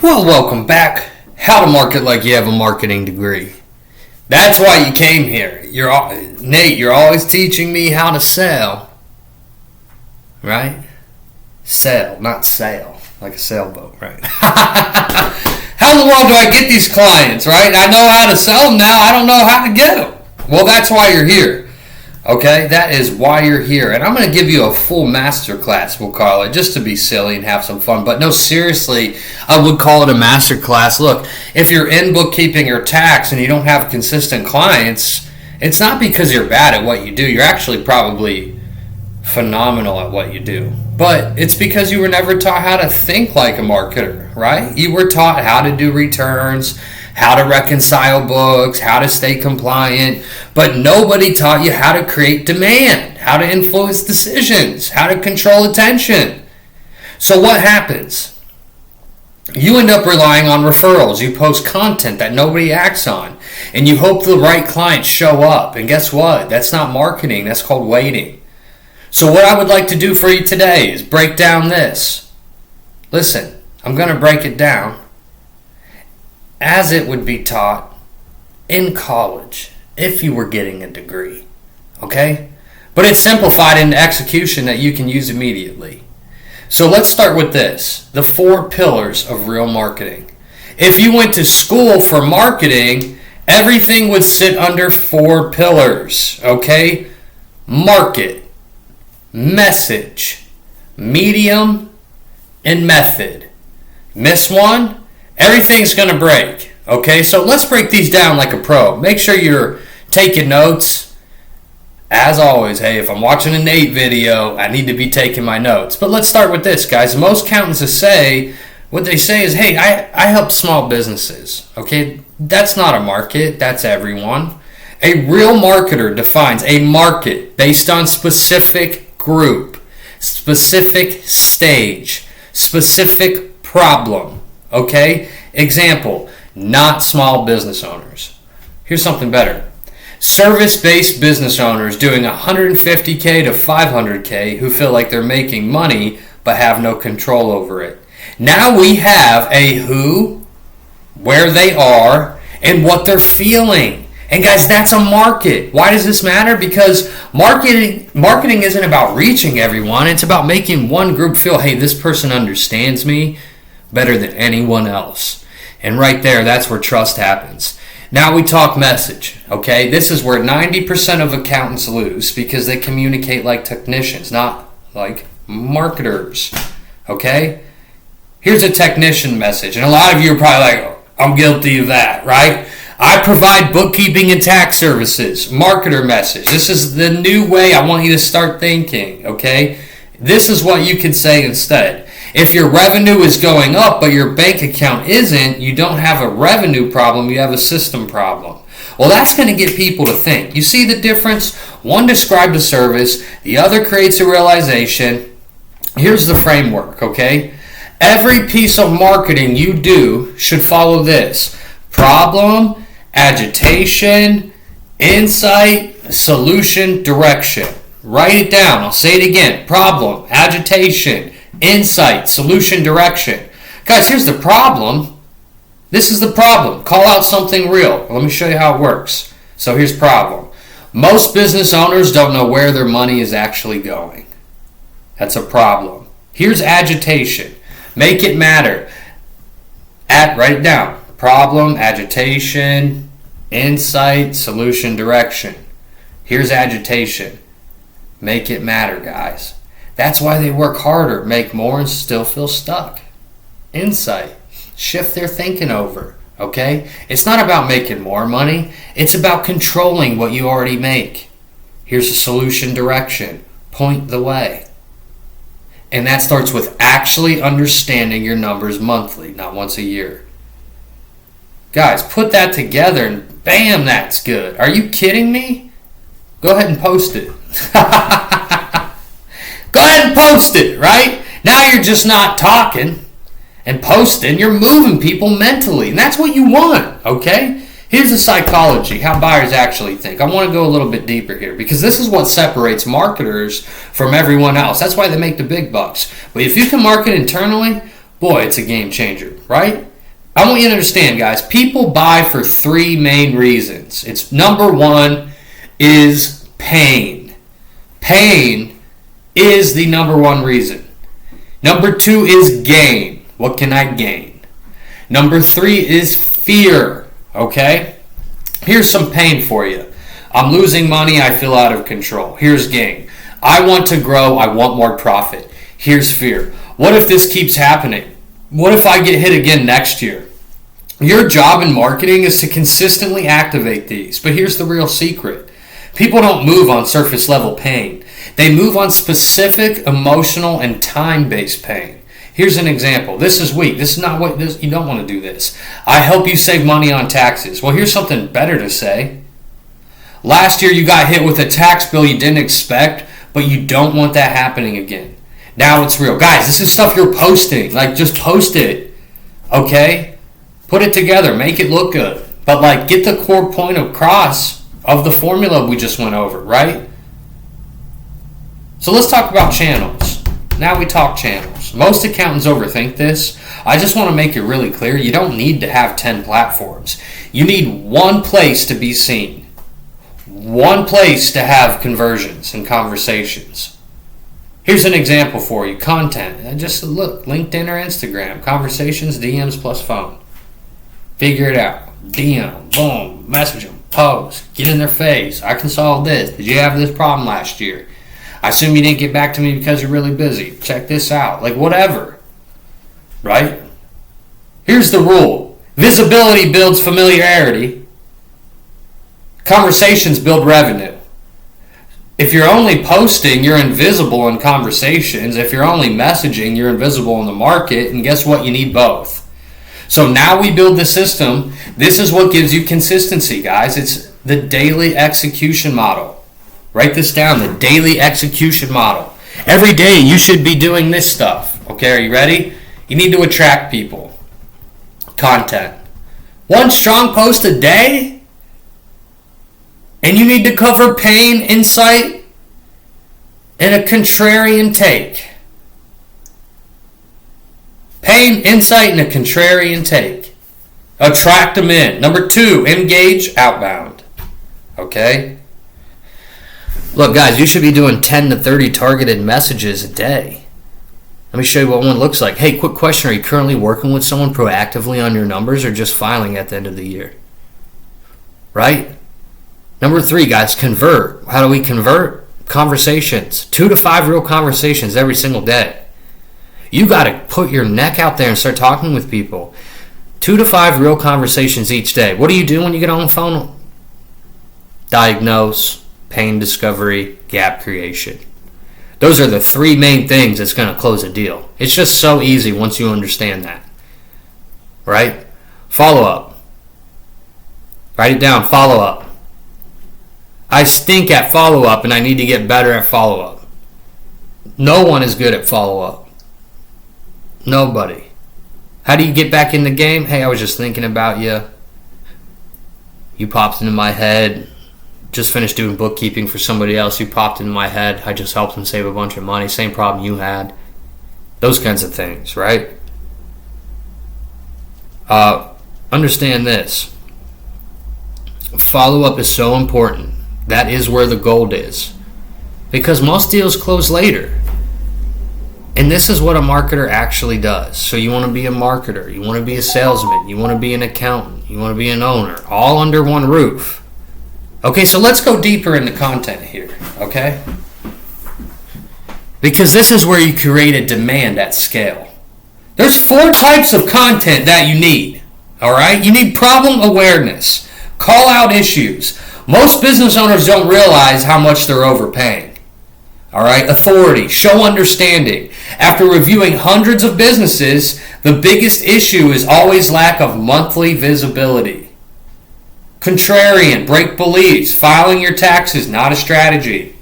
Well, welcome back. How to market like you have a marketing degree. That's why you came here. Nate, you're always teaching me how to sell. Right? Sell, not sail. Like a sailboat, right? How in the world do I get these clients, right? I know how to sell them now. I don't know how to get them. Well, that's why you're here. Okay, that is why you're here. And I'm going to give you a full masterclass, we'll call it, just to be silly and have some fun. But no, seriously, I would call it a masterclass. Look, if you're in bookkeeping or tax and you don't have consistent clients, it's not because you're bad at what you do. You're actually probably phenomenal at what you do. But it's because you were never taught how to think like a marketer, right? You were taught how to do returns, how to reconcile books, how to stay compliant, but nobody taught you how to create demand, how to influence decisions, how to control attention. So what happens? You end up relying on referrals. You post content that nobody acts on, and you hope the right clients show up. And guess what? That's not marketing. That's called waiting. So what I would like to do for you today is break down this. Listen, I'm going to break it down as it would be taught in college if you were getting a degree, okay? But it's simplified into execution that you can use immediately. So let's start with this, the 4 pillars of real marketing. If you went to school for marketing, everything would sit under 4 pillars, okay? Market, message, medium, and method. Miss one, everything's going to break. Okay, so let's break these down like a pro. Make sure you're taking notes. As always, hey, if I'm watching a Nate video, I need to be taking my notes. But let's start with this, guys. Most accountants what they say is, hey, I help small businesses. Okay, that's not a market. That's everyone. A real marketer defines a market based on specific group, specific stage, specific problem. Okay? Example, not small business owners. Here's something better. Service-based business owners doing $150K to $500K who feel like they're making money but have no control over it. Now we have a who, where they are, and what they're feeling. And guys, that's a market. Why does this matter? Because marketing isn't about reaching everyone. It's about making one group feel, hey, this person understands me better than anyone else. And right there, that's where trust happens. Now we talk message, okay? This is where 90% of accountants lose because they communicate like technicians, not like marketers, okay? Here's a technician message, and a lot of you are probably like, I'm guilty of that, right? I provide bookkeeping and tax services, marketer message. This is the new way I want you to start thinking, okay? This is what you can say instead. If your revenue is going up but your bank account isn't, you don't have a revenue problem, you have a system problem. Well, that's going to get people to think. You see the difference? One describes a service, the other creates a realization. Here's the framework, okay? Every piece of marketing you do should follow this. Problem, agitation, insight, solution, direction. Write it down. I'll say it again. Problem, agitation, insight, solution, direction. Guys, here's the problem. This is the problem. Call out something real. Let me show you how it works. So here's problem. Most business owners don't know where their money is actually going. That's a problem. Here's agitation. Make it matter. Write it down. Problem, agitation, insight, solution, direction. Here's agitation. Make it matter, guys. That's why they work harder, make more, and still feel stuck. Insight. Shift their thinking over, okay? It's not about making more money. It's about controlling what you already make. Here's a solution, direction. Point the way. And that starts with actually understanding your numbers monthly, not once a year. Guys, put that together and bam, that's good. Are you kidding me? Go ahead and post it. Go ahead and post it, right? Now you're just not talking and posting. You're moving people mentally, and that's what you want, okay? Here's the psychology, how buyers actually think. I want to go a little bit deeper here because this is what separates marketers from everyone else. That's why they make the big bucks. But if you can market internally, boy, it's a game changer, right? I want you to understand, guys, people buy for three main reasons. It's number one is pain. Pain is the number one reason. Number two is gain. What can I gain? Number three is fear, okay? Here's some pain for you. I'm losing money, I feel out of control. Here's gain. I want to grow, I want more profit. Here's fear. What if this keeps happening? What if I get hit again next year? Your job in marketing is to consistently activate these. But here's the real secret. People don't move on surface level pain. They move on specific emotional and time-based pain. Here's an example. This is weak. This is not what this. You don't want to do this. I help you save money on taxes. Well, here's something better to say. Last year you got hit with a tax bill you didn't expect, but you don't want that happening again. Now it's real. Guys, this is stuff you're posting. Like, just post it. Okay? Put it together. Make it look good. But, like, get the core point across of the formula we just went over, right? So let's talk about channels. Now we talk channels. Most accountants overthink this. I just want to make it really clear. You don't need to have 10 platforms. You need one place to be seen. One place to have conversions and conversations. Here's an example for you. Content. Just look. LinkedIn or Instagram. Conversations, DMs plus phone. Figure it out. DM. Boom. Message them. Post. Get in their face. I can solve this. Did you have this problem last year? I assume you didn't get back to me because you're really busy. Check this out. Like, whatever. Right? Here's the rule. Visibility builds familiarity. Conversations build revenue. If you're only posting, you're invisible in conversations. If you're only messaging, you're invisible in the market. And guess what? You need both. So now we build the system. This is what gives you consistency, guys. It's the daily execution model. Write this down, the daily execution model. Every day you should be doing this stuff. Okay, are you ready? You need to attract people. Content. One strong post a day? And you need to cover pain, insight, and a contrarian take. Pain, insight, and a contrarian take. Attract them in. Number two, engage outbound. Okay? Look, guys, you should be doing 10 to 30 targeted messages a day. Let me show you what one looks like. Hey, quick question. Are you currently working with someone proactively on your numbers or just filing at the end of the year? Right? Number three, guys, convert. How do we convert? Conversations. 2 to 5 real conversations every single day. You got to put your neck out there and start talking with people. 2 to 5 real conversations each day. What do you do when you get on the phone? Diagnose, pain discovery, gap creation. Those are the 3 main things that's going to close a deal. It's just so easy once you understand that. Right? Follow up. Write it down. Follow up. I stink at follow up and I need to get better at follow up. No one is good at follow up. Nobody. How do you get back in the game? Hey, I was just thinking about you. You popped into my head. Just finished doing bookkeeping for somebody else. You popped into my head. I just helped them save a bunch of money. Same problem you had. Those kinds of things, right? Understand this. Follow-up is so important. That is where the gold is. Because most deals close later. And this is what a marketer actually does. So you want to be a marketer. You want to be a salesman. You want to be an accountant. You want to be an owner. All under one roof. Okay, so let's go deeper into content here, okay? Because this is where you create a demand at scale. There's 4 types of content that you need, all right? You need problem awareness, call out issues. Most business owners don't realize how much they're overpaying, all right? Authority, show understanding. After reviewing hundreds of businesses, the biggest issue is always lack of monthly visibility. Contrarian, break beliefs, filing your taxes, not a strategy.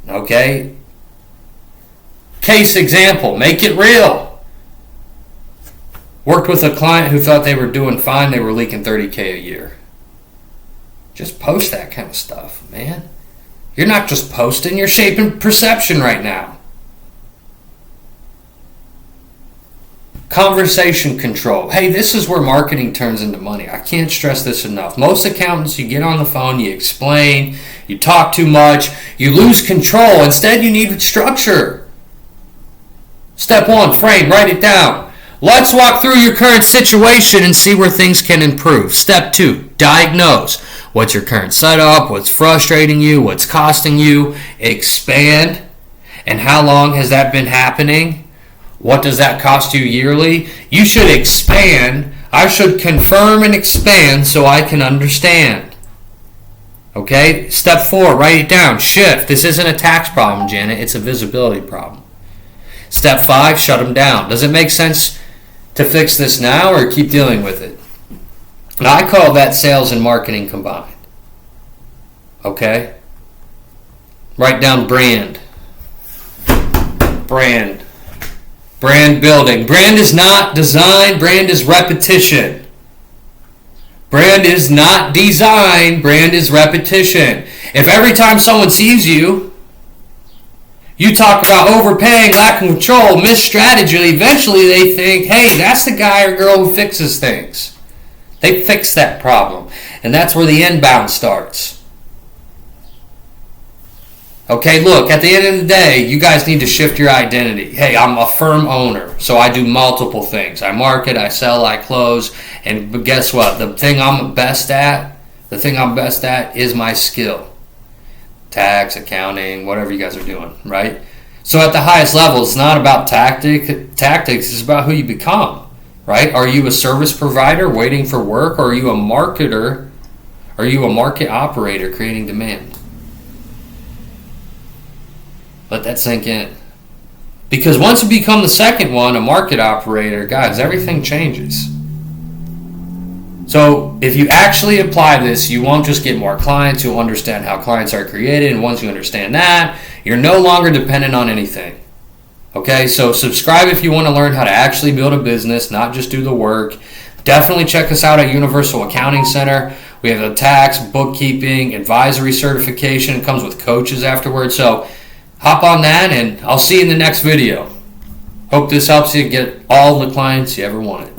Okay? Case example, make it real. Worked with a client who thought they were doing fine, they were leaking $30K a year. Just post that kind of stuff, man. You're not just posting, you're shaping perception right now. Conversation control. Hey, this is where marketing turns into money. I can't stress this enough. Most accountants, you get on the phone, you explain, you talk too much, you lose control. Instead, you need structure. Step 1, frame, write it down. Let's walk through your current situation and see where things can improve. Step 2, diagnose. What's your current setup? What's frustrating you? What's costing you? Expand. And how long has that been happening? What does that cost you yearly? You should expand. I should confirm and expand so I can understand. Okay? Step 4, write it down. Shift. This isn't a tax problem, Janet. It's a visibility problem. Step 5, shut them down. Does it make sense to fix this now or keep dealing with it? Now, I call that sales and marketing combined. Okay? Write down brand. Brand. Brand building. Brand is not design. Brand is repetition. Brand is not design. Brand is repetition. If every time someone sees you, you talk about overpaying, lack of control, missed strategy, eventually they think, hey, that's the guy or girl who fixes things. They fix that problem. And that's where the inbound starts. Okay, look, at the end of the day, you guys need to shift your identity. Hey, I'm a firm owner, so I do multiple things. I market, I sell, I close, and guess what? The thing I'm best at is my skill. Tax, accounting, whatever you guys are doing, right? So at the highest level, it's not about tactics, it's about who you become, right? Are you a service provider waiting for work, or are you a marketer? Are you a market operator creating demand? Let that sink in. Because once you become the second one, a market operator, guys, everything changes. So if you actually apply this, you won't just get more clients, you'll understand how clients are created, and once you understand that, you're no longer dependent on anything. Okay, so subscribe if you want to learn how to actually build a business, not just do the work. Definitely check us out at Universal Accounting Center. We have a tax, bookkeeping, advisory certification. It comes with coaches afterwards. So hop on that, and I'll see you in the next video. Hope this helps you get all the clients you ever wanted.